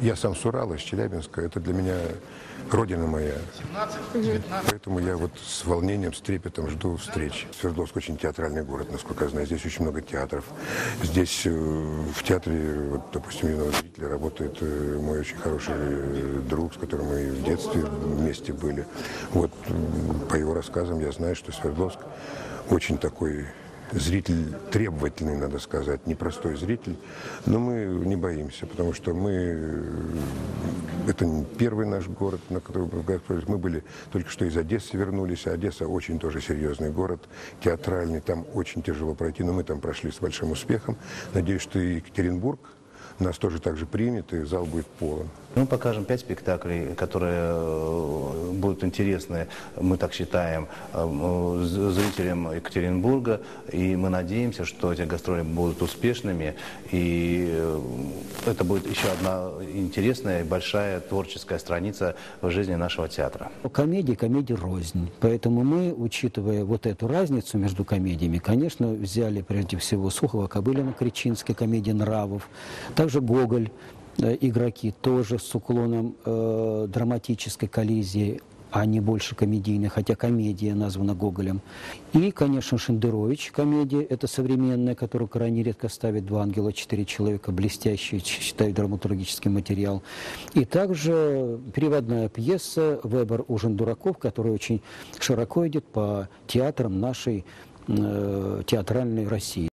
Я сам с Урала, из Челябинска. Это для меня родина моя. Поэтому я вот с волнением, с трепетом жду встречи. Свердловск очень театральный город, насколько я знаю. Здесь очень много театров. Здесь в театре, вот, допустим, юного зрителя работает мой очень хороший друг, с которым мы в детстве вместе были. Вот по его рассказам я знаю, что Свердловск очень такой зритель требовательный, надо сказать, непростой зритель, но мы не боимся, потому что это не первый наш город, на который мы были только что из Одессы вернулись, а Одесса очень тоже серьезный город, театральный, там очень тяжело пройти, но мы там прошли с большим успехом. Надеюсь, что и Екатеринбург нас тоже так же примет, и зал будет полон. Мы покажем 5 спектаклей, которые будут интересны, мы так считаем, зрителям Екатеринбурга. И мы надеемся, что эти гастроли будут успешными. И это будет еще одна интересная и большая творческая страница в жизни нашего театра. Комедии рознь. Поэтому мы, учитывая вот эту разницу между комедиями, конечно, взяли прежде всего Сухова, Кобылина, Кричинской, комедия нравов. Также Гоголь. Игроки тоже с уклоном драматической коллизии, а не больше комедийной, хотя комедия названа Гоголем. И, конечно, Шендерович, комедия, это современная, которую крайне редко ставят «Два ангела, 4 человека», блестящий, считаю, драматургический материал. И также переводная пьеса «Вебер ужин дураков», которая очень широко идет по театрам нашей театральной России.